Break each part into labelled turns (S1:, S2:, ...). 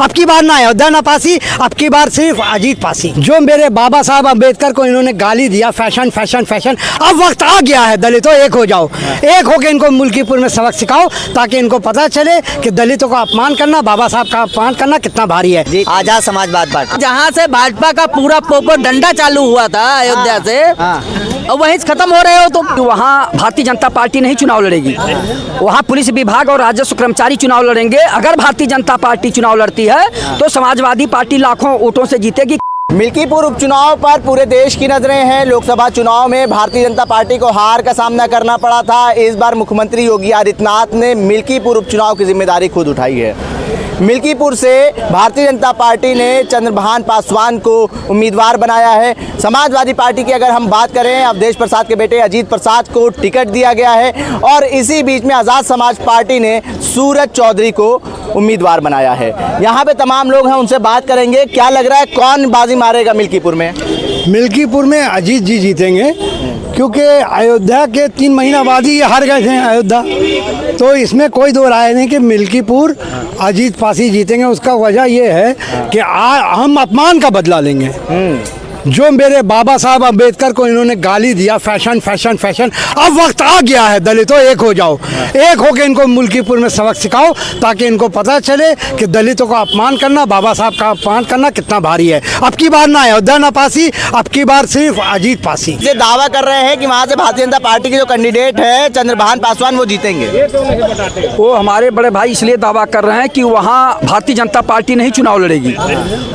S1: अब की बार ना अयोध्या ना पासी, अब की बार सिर्फ अजीत पासी। जो मेरे बाबा साहब अम्बेडकर को इन्होंने गाली दिया, फैशन फैशन फैशन, अब वक्त आ गया है दलितों एक हो जाओ, एक होकर इनको मुल्कीपुर में सबक सिखाओ ताकि इनको पता चले कि दलितों का अपमान करना, बाबा साहब का अपमान करना कितना भारी है।
S2: आजाद समाजवाद पार्टी
S3: जहाँ से भाजपा का पूरा प्रोपेगेंडा चालू हुआ था अयोध्या से, और वहीं खत्म हो रहे हो तुम। वहाँ भारतीय जनता पार्टी नहीं चुनाव लड़ेगी, वहाँ पुलिस विभाग और राजस्व कर्मचारी चुनाव लड़ेंगे। अगर भारतीय जनता पार्टी चुनाव लड़ती है तो समाजवादी पार्टी लाखों वोटों से जीतेगी।
S2: मिल्कीपुर उपचुनाव पर पूरे देश की नजरें हैं। लोकसभा चुनाव में भारतीय जनता पार्टी को हार का सामना करना पड़ा था। इस बार मुख्यमंत्री योगी आदित्यनाथ ने मिल्कीपुर उपचुनाव की जिम्मेदारी खुद उठाई है। मिल्कीपुर से भारतीय जनता पार्टी ने चंद्रभान पासवान को उम्मीदवार बनाया है। समाजवादी पार्टी की अगर हम बात करें, अवधेश प्रसाद के बेटे अजीत प्रसाद को टिकट दिया गया है और इसी बीच में आज़ाद समाज पार्टी ने सूरज चौधरी को उम्मीदवार बनाया है। यहाँ पे तमाम लोग हैं, उनसे बात करेंगे। क्या लग रहा है कौन बाजी मारेगा मिल्कीपुर में?
S1: मिल्कीपुर में अजीत जी जीतेंगे, क्योंकि अयोध्या के 3 महीना बाद ही ये हार गए थे अयोध्या, तो इसमें कोई दो राय नहीं कि मिल्कीपुर अजीत पासी जीतेंगे। उसका वजह ये है कि हम अपमान का बदला लेंगे। जो मेरे बाबा साहब अम्बेडकर को इन्होंने गाली दिया, फैशन फैशन फैशन, अब वक्त आ गया है दलितों एक हो जाओ, एक होकर इनको मुल्कीपुर में सबक सिखाओ ताकि इनको पता चले कि दलितों का अपमान करना, बाबा साहब का अपमान करना कितना भारी है। अब की बार ना अयोध्या ना पासी, अब की बार सिर्फ अजीत पासी।
S2: ये दावा कर रहे हैं कि वहाँ से भारतीय जनता पार्टी के जो कैंडिडेट है चंद्रभान पासवान, वो जीतेंगे।
S3: वो हमारे बड़े भाई इसलिए दावा कर रहे हैं कि वहाँ भारतीय जनता पार्टी नहीं चुनाव लड़ेगी,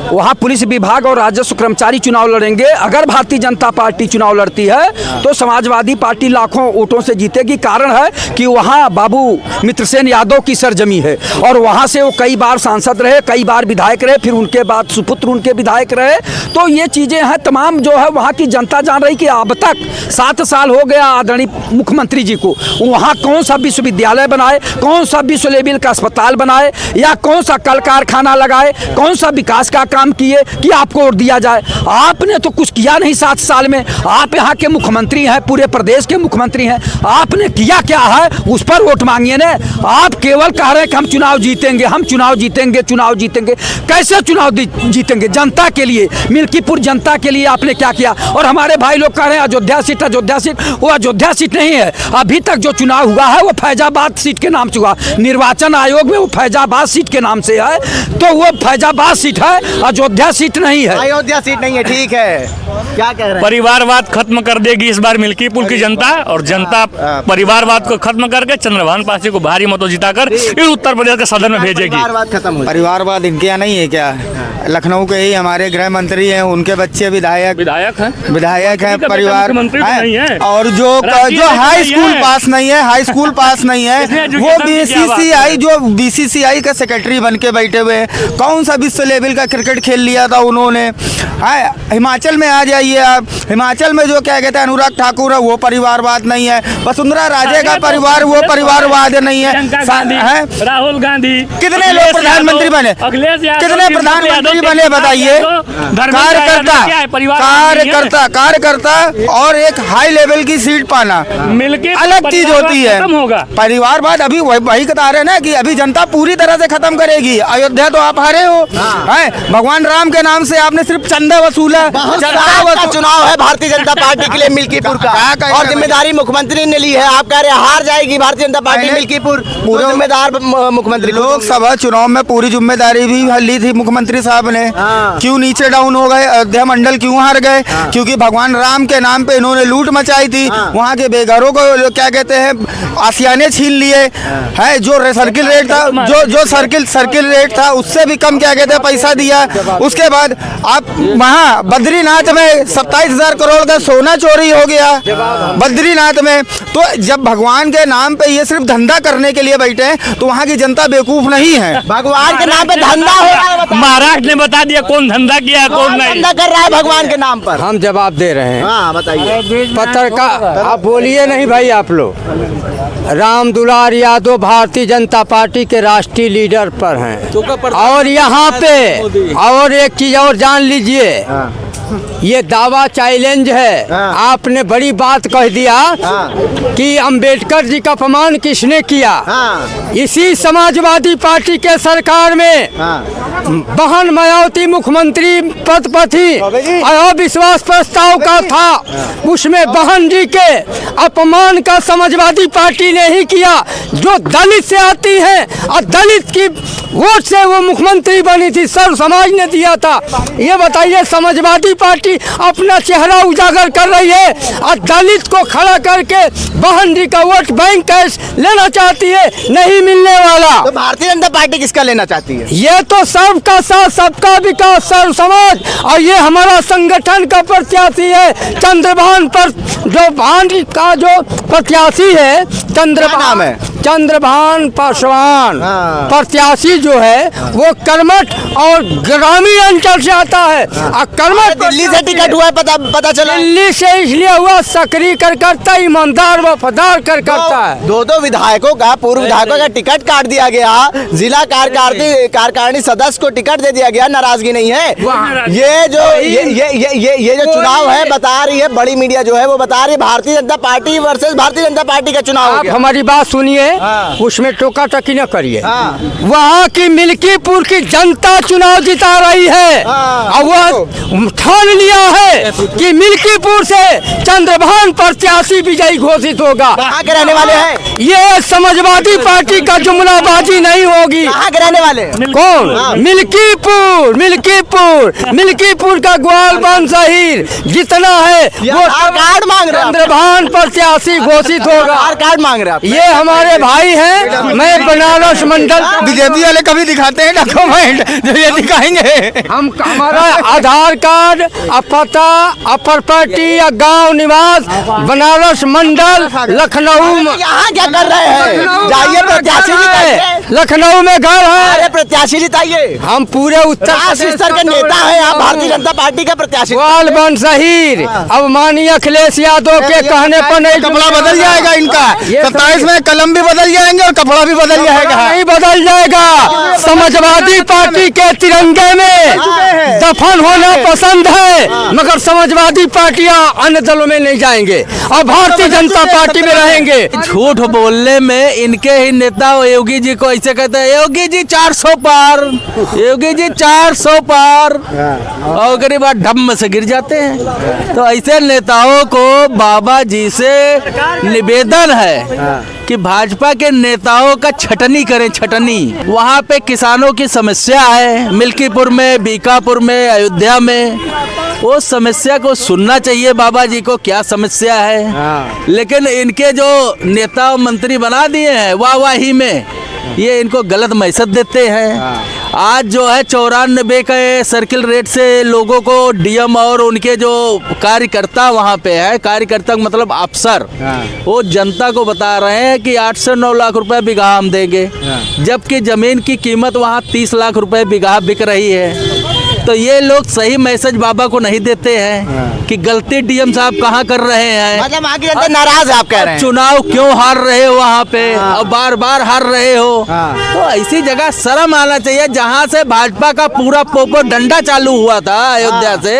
S3: वहाँ पुलिस विभाग और राजस्व कर्मचारी चुनाव लड़ेंगे। अगर भारतीय जनता पार्टी चुनाव लड़ती है तो समाजवादी पार्टी लाखों वोटों से जीतेगी। कारण है कि वहाँ बाबू मित्रसेन यादव की सरजमी है और वहाँ से वो कई बार सांसद रहे, कई बार विधायक रहे, फिर उनके बाद सुपुत्र उनके विधायक रहे। तो ये चीज़ें हैं तमाम, जो है वहाँ की जनता जान रही कि अब तक 7 साल हो गया आदरणीय मुख्यमंत्री जी को, वहाँ कौन सा विश्वविद्यालय बनाए, कौन सा विश्व लेवल का अस्पताल बनाए, या कौन सा कल कारखाना लगाए, कौन सा विकास का काम किए कि आपको वोट दिया जाए। आपने तो कुछ किया नहीं 7 साल में। आप यहाँ के मुख्यमंत्री हैं, पूरे प्रदेश के मुख्यमंत्री हैं, आपने किया क्या है उस पर वोट मांगिए ना। आप केवल कह रहे हैं कि हम चुनाव जीतेंगे, हम चुनाव जीतेंगे, चुनाव जीतेंगे। कैसे चुनाव जीतेंगे? जनता के लिए, मिल्कीपुर जनता के लिए आपने क्या किया? और हमारे भाई लोग कह रहे हैं अयोध्या सीट, अयोध्या सीट। वो अयोध्या सीट नहीं है। अभी तक जो चुनाव हुआ है वो फैजाबाद सीट के नाम से हुआ। निर्वाचन आयोग में वो फैजाबाद सीट के नाम से है, तो वो फैजाबाद सीट है, अयोध्या सीट नहीं है।
S2: अयोध्या सीट नहीं है, ठीक है। क्या कह रहे हैं?
S4: परिवारवाद खत्म कर देगी इस बार मिल्कीपुर की जनता, और जनता परिवारवाद को खत्म करके चंद्रभान पासी को भारी मतों जिताकर इस उत्तर प्रदेश के सदन में भेजेगी।
S2: परिवारवाद खत्म हो।
S5: परिवारवाद इनके यहाँ नहीं है क्या? लखनऊ के ही हमारे गृह मंत्री हैं, उनके बच्चे विधायक हैं, परिवार
S4: नहीं है।
S5: और जो हाई स्कूल पास नहीं है, हाई स्कूल पास नहीं है, वो बीसीसीआई का सेक्रेटरी बन के बैठे हुए हैं। कौन सा विश्व लेवल का क्रिकेट खेल लिया था उन्होंने। हिमाचल में आ जाइए आप, हिमाचल में जो क्या कहते हैं अनुराग ठाकुर है, वो परिवारवाद नहीं है। वसुंधरा राजे का परिवार, वो परिवारवाद नहीं है।
S4: राहुल गांधी
S5: कितने लोग प्रधानमंत्री बने, कितने प्रधानमंत्री बने बताइए? कार्यकर्ता और एक हाई लेवल की सीट पाना अलग चीज होती है। परिवारवाद अभी वही बता रहे ना कि अभी जनता पूरी तरह से खत्म करेगी। अयोध्या तो आप हारे हो, भगवान राम के नाम से आपने सिर्फ चंदा वसूला।
S2: चुनाव है भारतीय जनता पार्टी के लिए मिल्कीपुर का, और जिम्मेदारी मुख्यमंत्री ने ली है। आप कह रहे हैं हार जाएगी भारतीय जनता पार्टी मिल्कीपुर, पूरे जिम्मेदार मुख्यमंत्री।
S5: लोकसभा चुनाव में पूरी जिम्मेदारी भी ली थी मुख्यमंत्री साहब ने। क्यों नीचे डाउन हो गए? अयोध्या मंडल क्यों हार गए? क्योंकि भगवान राम के नाम पे इन्होंने लूट मचाई थी। वहाँ के बेघरों को क्या कहते हैं आसियाने छीन लिए है। जो सर्किल रेट था, जो सर्किल रेट था उससे भी कम क्या कहते हैं पैसा दिया। उसके बाद आप वहाँ बद्रीनाथ में 27,000 करोड़ का सोना चोरी हो गया बद्रीनाथ में। तो जब भगवान के नाम पे ये सिर्फ धंधा करने के लिए बैठे हैं तो वहाँ की जनता बेवकूफ नहीं है।
S2: भगवान के नाम पे धंधा हो रहा है।
S4: महाराष्ट्र ने बता दिया कौन धंधा किया है, कौन नहीं
S2: धंधा कर रहा है भगवान के नाम पर।
S1: हम जवाब दे रहे हैं।
S2: हाँ बताइए।
S1: पत्रकार आप बोलिए नहीं भाई, आप लोग। राम दुलार यादव भारतीय जनता पार्टी के राष्ट्रीय लीडर पर हैं, और यहाँ पे और एक चीज और जान लीजिए, ये दावा चैलेंज है। आपने बड़ी बात कह दिया कि अंबेडकर जी का अपमान किसने किया। इसी समाजवादी पार्टी के सरकार में बहन मायावती मुख्यमंत्री पद पर थी, अविश्वास प्रस्ताव का था, उसमें बहन जी के अपमान का समाजवादी पार्टी ने ही किया, जो दलित से आती है और दलित की वोट से वो मुख्यमंत्री बनी थी, सर्व समाज ने दिया था। ये बताइए, समाजवादी पार्टी अपना चेहरा उजागर कर रही है और दलित को खड़ा करके बहन जी का वोट बैंक कैश लेना चाहती है, नहीं मिलने वाला।
S2: तो भारतीय जनता पार्टी किसका लेना चाहती है?
S1: ये तो सबका साथ सबका विकास सर्व समाज, और ये हमारा संगठन का प्रत्याशी है चंद्रभान पर, जो भान का जो प्रत्याशी है
S2: क्या नाम है?
S1: चंद्रभान पासवान।
S2: हाँ।
S1: प्रत्याशी जो है वो कर्मठ और ग्रामीण अंचल से आता है, और कर्मठ
S2: दिल्ली से टिकट हुआ है, पता चला?
S1: दिल्ली से इसलिए हुआ, सक्रिय कार्यकर्ता, ईमानदार वफादार कार्यकर्ता है।
S2: दो विधायकों का, पूर्व विधायकों का टिकट काट दिया गया, जिला कार्यकारिणी सदस्य को टिकट दे दिया गया, नाराजगी नहीं है। ये जो चुनाव है, बता रही है बड़ी मीडिया जो है वो बता रही है Bharatiya Janata party versus Bharatiya Janata party का चुनाव हो
S1: आप
S2: गया।
S1: हमारी बात सुनिए,
S2: हाँ।
S1: उसमें टोका टकी न करिए।
S2: हाँ।
S1: वहाँ की मिल्कीपुर की जनता चुनाव जिता रही है,
S2: हाँ।
S1: और वह ठान लिया है कि मिल्कीपुर से चंद्रभान प्रत्याशी विजयी घोषित होगा।
S2: कहाँ के रहने वाले हैं?
S1: ये समाजवादी पार्टी का जुमलाबाजी नहीं होगी।
S2: कहाँ के रहने वाले हैं?
S1: कौन? मिल्कीपुर का ग्वालबंद शहीर जितना है वो
S2: आधार कार्ड मांग रहे हैं।
S1: चंद्रभान प्रत्याशी घोषित होगा।
S2: आधार कार्ड मांग रहे हैं आप।
S1: ये हमारे भाई हैं, मैं बनारस मंडल।
S5: बीजेपी वाले कभी दिखाते हैं डॉक्यूमेंट जो ये दिखाएंगे।
S1: हम हमारा आधार कार्ड, पता, प्रॉपर्टी या गांव निवास बनारस मंडल लखनऊ में।
S2: यहाँ क्या कर रहे हैं? जाइए प्रत्याशी जिताइए।
S1: लखनऊ में घर है।
S2: अरे प्रत्याशी जिताइए।
S1: हम पूरे उत्तर
S2: राष्ट्रीय स्तर के नेता हैं आप, भारतीय जनता पार्टी का प्रत्याशी।
S1: ग्वालबंद शहीद अब माननीय अखिलेश यादव के कहने पर नहीं,
S5: कपड़ा बदल जाएगा इनका, 27 में कलम भी बदल जाएंगे और कपड़ा भी बदल जाएगा।
S1: नहीं बदल जाएगा। समाजवादी पार्टी के तिरंगे में दफन होना पसंद है, मगर समाजवादी पार्टियां अन्य दलों में नहीं जाएंगे और भारतीय जनता पार्टी में रहेंगे।
S6: झूठ बोलने में इनके ही नेता योगी जी को ऐसे कहते हैं, योगी जी 400 पार, योगी जी 400 पार, और करीब बार ढम से गिर जाते हैं। तो ऐसे नेताओं को बाबा जी से निवेदन है कि भाजपा के नेताओं का छटनी करें, छटनी। वहाँ पे किसानों की समस्या है, मिल्कीपुर में, बीकापुर में, अयोध्या में, वो समस्या को सुनना चाहिए बाबा जी को, क्या समस्या है। लेकिन इनके जो नेता और मंत्री बना दिए हैं वाहवाही में, ये इनको गलत मैसेज देते हैं। आज जो है 94 के सर्किल रेट से लोगों को डीएम और उनके जो कार्यकर्ता वहाँ पे है, कार्यकर्ता मतलब अफसर, वो जनता को बता रहे हैं कि 8 से 9 लाख रुपए बीघा हम देंगे, जबकि जमीन की कीमत वहाँ 30 लाख रुपए बीघा बिक रही है। तो ये लोग सही मैसेज बाबा को नहीं देते हैं कि गलती डीएम साहब कहाँ कर रहे हैं।
S2: मतलब वहाँ की जनता नाराज है, आप कह रहे हैं।
S6: चुनाव क्यों हार रहे हो वहाँ पे और बार बार हार रहे हो। तो ऐसी जगह शर्म आना चाहिए जहाँ से भाजपा का पूरा पोपो डंडा चालू हुआ था अयोध्या से,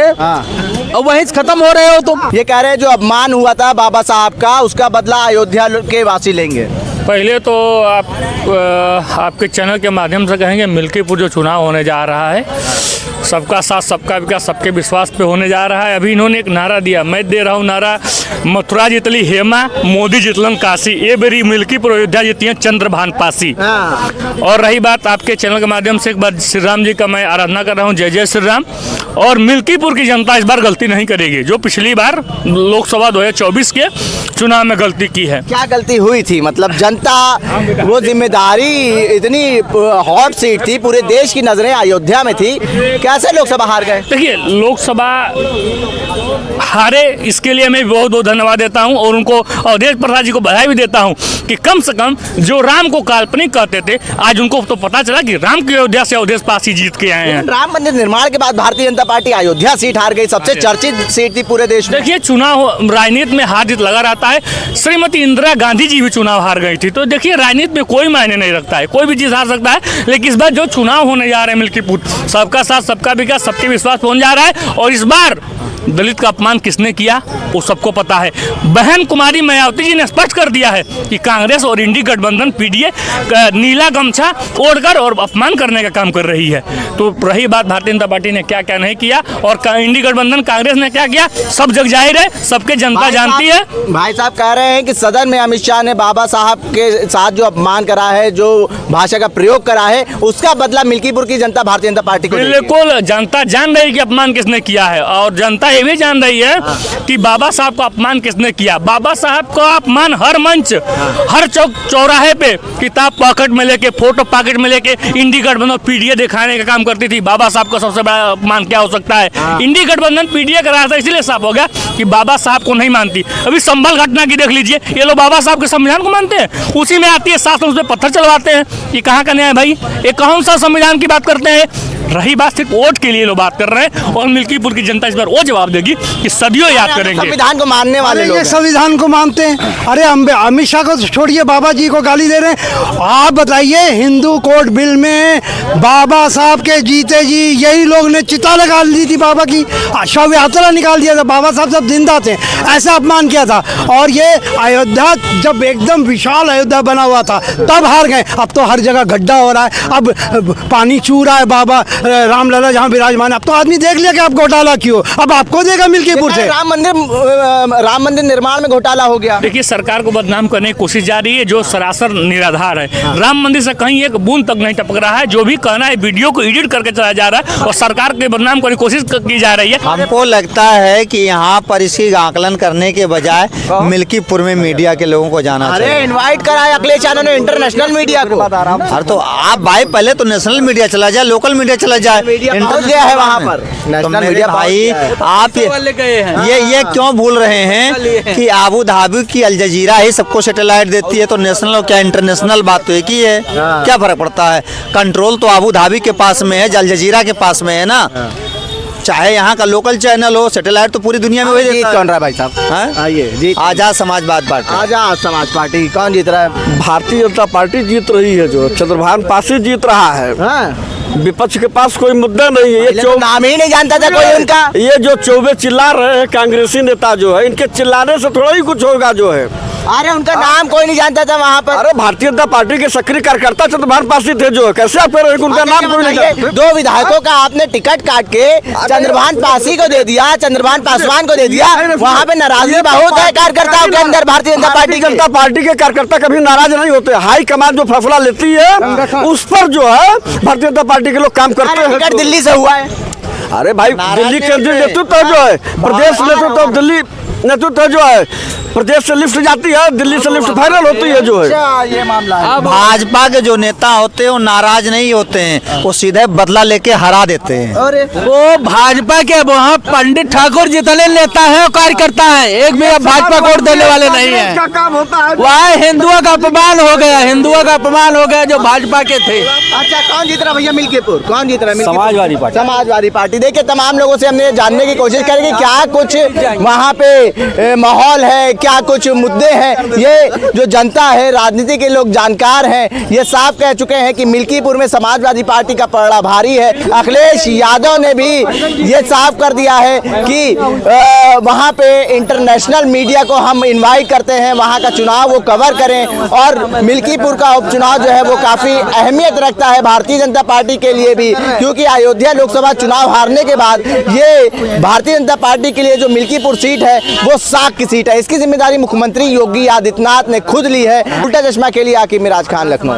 S6: और वहीं खत्म हो रहे हो तुम।
S2: ये कह रहे हैं जो अपमान हुआ था बाबा साहब का, उसका बदला अयोध्या के वासी लेंगे।
S4: पहले तो आपके चैनल के माध्यम से कहेंगे, मिल्कीपुर जो चुनाव होने जा रहा है, सबका साथ सबका विकास सबके विश्वास पे होने जा रहा है। अभी इन्होंने एक नारा दिया, मैं दे रहा हूँ नारा, मथुरा जितली हेमा, मोदी जितलन काशी, ये बेरी मिल्कीपुर अयोध्या जीती है चंद्रभान पासी। और रही बात आपके चैनल के माध्यम से, एक बार श्री राम जी का मैं आराधना कर रहा हूँ, जय जय श्री राम। और मिल्कीपुर की जनता इस बार गलती नहीं करेगी जो पिछली बार लोकसभा 2024 के चुनाव में गलती की है।
S2: क्या गलती हुई थी? मतलब जनता, वो जिम्मेदारी, इतनी हॉट सीट थी, पूरे देश की नजरें अयोध्या में थी, कैसे लोकसभा हार गए?
S4: देखिए, लोकसभा हारे इसके लिए मैं बहुत बहुत धन्यवाद देता हूं, और उनको अवधेश प्रसाद जी को बधाई भी देता हूं कि कम से कम जो राम को काल्पनिक कहते थे, आज उनको तो पता चला कि राम की अयोध्या से अवधेश पासी जीत के आए हैं।
S2: राम मंदिर निर्माण के बाद भारतीय जनता पार्टी अयोध्या सीट हार गई, सबसे चर्चित सीट थी पूरे देश में।
S4: देखिए, चुनाव राजनीति में हार जीत लगा रहता है। श्रीमती इंदिरा गांधी जी भी चुनाव हार गई थी। तो देखिए, राजनीति में कोई मायने नहीं रखता है, कोई भी चीज हार सकता है। लेकिन इस बार जो चुनाव होने जा रहे हैं मिल्कीपुर, सबका साथ सबका विकास सबके विश्वास पहुंच जा रहा है। और इस बार दलित का अपमान किसने किया वो सबको पता है। बहन कुमारी मायावती जी ने स्पष्ट कर दिया है कि कांग्रेस और इंडी गठबंधन पीडीए नीला गमछा ओढ़कर और अपमान करने का काम कर रही है। तो रही बात भारतीय जनता पार्टी ने क्या क्या नहीं किया और इंडी गठबंधन कांग्रेस ने क्या किया, सब जग जाहिर है, सबके जनता जानती है।
S2: भाई साहब कह रहे हैं कि सदन में अमित शाह ने बाबा साहब के साथ जो अपमान करा है, जो भाषा का प्रयोग करा है, उसका बदला मिल्कीपुर की जनता भारतीय जनता पार्टी को देगी।
S4: बिल्कुल जनता जान रही है कि अपमान किसने किया है और जनता ये भी जान रही है कि बाबा साहब का अपमान किसने किया। बाबा साहब का अपमान हर मंच, हर चौक चौराहे पे किताब पॉकेट में लेके, फोटो पॉकेट में लेके इंडी गठबंधन पीडीए दिखाने का काम करती थी। बाबा साहब का सबसे बड़ा अपमान क्या हो सकता है? इंडी गठबंधन पीडीए कराया था, इसलिए साफ हो गया कि बाबा साहब को नहीं मानती। अभी संभल घटना की देख लीजिए, ये लोग बाबा साहब के संविधान को मानते हैं, उसी में आती है शासन, उस पर पत्थर चलवाते हैं। ये कहाँ का न्याय भाई? ये कौन सा संविधान की बात करते हैं? रही बात सिर्फ वोट के लिए लोग बात कर रहे हैं और मिल्कीपुर की जनता इस बार वो जवाब देगी कि सदियों याद करेंगे।
S2: संविधान को मानने वाले लोग
S1: ये संविधान को मानते हैं। अरे अमित शाह को छोड़िए, बाबा जी को गाली दे रहे हैं। आप बताइए, हिंदू कोड बिल में बाबा साहब के जीते जी यही लोग ने चिता लगा दी थी बाबा की, शव यात्रा निकाल दिया था, बाबा साहब सब जिंदा थे, ऐसा अपमान किया था। और ये अयोध्या जब एकदम विशाल अयोध्या बना हुआ था तब हार गए। अब तो हर जगह गड्ढा हो रहा है, अब पानी चू रहा है बाबा रामलला जहाँ विराजमान है। अब तो आदमी देख लिया कि आप घोटाला क्यों, अब आपको देगा मिल्कीपुर से।
S2: राम मंदिर निर्माण में घोटाला हो गया।
S4: देखिए, सरकार को बदनाम करने की कोशिश जारी है जो सरासर निराधार है। राम मंदिर से कहीं एक बूंद तक नहीं टपक रहा है। जो भी कहना है वीडियो को एडिट करके चलाया जा रहा है और सरकार के बदनाम करने की कोशिश की जा रही है।
S7: हमको लगता है कि यहाँ पर इसकी आकलन करने के बजाय मिल्कीपुर में मीडिया के लोगों को जाना चाहिए।
S2: अरे इनवाइट कराया अखिलेश यादव ने इंटरनेशनल मीडिया को।
S7: अरे तो आप भाई पहले तो नेशनल मीडिया चला जाए, लोकल मीडिया चला जाए,
S2: पहुंच गया है वहाँ पर।
S7: तो मेरे भाई आप ये क्यों भूल रहे हैं कि आबू धाबी की अल जजीरा ही सबको सैटेलाइट देती है, तो नेशनल और क्या इंटरनेशनल बात तो एक ही है। क्या फर्क पड़ता है? कंट्रोल तो आबू धाबी के पास में है, अल जजीरा के पास में है ना। चाहे यहाँ का लोकल चैनल हो, सैटेलाइट तो पूरी दुनिया में वही देता है।
S2: कौन रहा है भाई साहब? आइए जी।
S7: आजाद समाजवादी पार्टी।
S2: आजाद समाज पार्टी कौन जीत रहा है?
S8: भारतीय जनता पार्टी जीत रही है, जो चंद्रभान पासी जीत रहा है। विपक्ष के पास कोई मुद्दा नहीं है।
S2: ये नाम ही नहीं जानता था कोई उनका।
S8: ये जो चौबे चिल्ला रहे हैं कांग्रेसी नेता जो है, इनके चिल्लाने से थोड़ा ही कुछ होगा जो है।
S2: अरे उनका नाम कोई नहीं जानता था वहाँ पर।
S8: अरे भारतीय जनता पार्टी के सक्रिय कार्यकर्ता चंद्रभान पासी थे जो है, कैसे आप कह रहे हैं कि उनका नाम कोई नहीं जानता?
S2: दो विधायकों का आपने टिकट काट के चंद्रभान पासी को दे दिया, चंद्रभान पासवान को दे दिया। वहाँ पे नाराजगी बहुत है कार्यकर्ताओं के अंदर। भारतीय जनता
S8: पार्टी के कार्यकर्ता कभी नाराज नहीं होते। हाई कमान जो फैसला लेती है उस पर जो है भारतीय जनता पार्टी के लोग काम करते हैं।
S2: टिकट दिल्ली से हुआ है।
S8: अरे भाई, दिल्ली केंद्रीय नेतृत्व जो है, प्रदेश नेतृत्व, दिल्ली नेतृत्व जो है, प्रदेश से लिफ्ट जाती है, दिल्ली से लिफ्ट फाइनल होती है जो है।
S2: ये मामला है।
S7: भाजपा के जो नेता होते हैं वो नाराज नहीं होते हैं, वो सीधे बदला लेके हरा देते हैं।
S6: वो भाजपा के वहाँ पंडित ठाकुर जितने नेता है कार्यकर्ता है, एक भी भाजपा को वोट देने वाले नहीं है।
S8: काम होता है
S6: वहाँ हिंदुओं का अपमान हो गया, हिंदुओं का अपमान हो गया जो भाजपा के थे।
S2: अच्छा, कौन जीत रहा भैया मिल्कीपुर? कौन जीत रहा है?
S8: समाजवादी पार्टी।
S2: समाजवादी पार्टी। देखिए, तमाम लोगों से हमने जानने की कोशिश करेंगे क्या कुछ वहाँ पे माहौल है, क्या कुछ मुद्दे हैं। ये जो जनता है, राजनीति के लोग जानकार हैं, ये साफ कह चुके हैं कि मिल्कीपुर में समाजवादी पार्टी का पलड़ा भारी है। अखिलेश यादव ने भी ये साफ कर दिया है कि वहाँ पे इंटरनेशनल मीडिया को हम इनवाइट करते हैं, वहाँ का चुनाव वो कवर करें। और मिल्कीपुर का उपचुनाव जो है वो काफ़ी अहमियत रखता है भारतीय जनता पार्टी के लिए भी, क्योंकि अयोध्या लोकसभा चुनाव हारने के बाद ये भारतीय जनता पार्टी के लिए जो मिल्कीपुर सीट है वो साख की सीट है। इसकी जिम्मेदारी मुख्यमंत्री योगी आदित्यनाथ ने खुद ली है। उल्टा चश्मा के लिए आकिब मिराज खान, लखनऊ।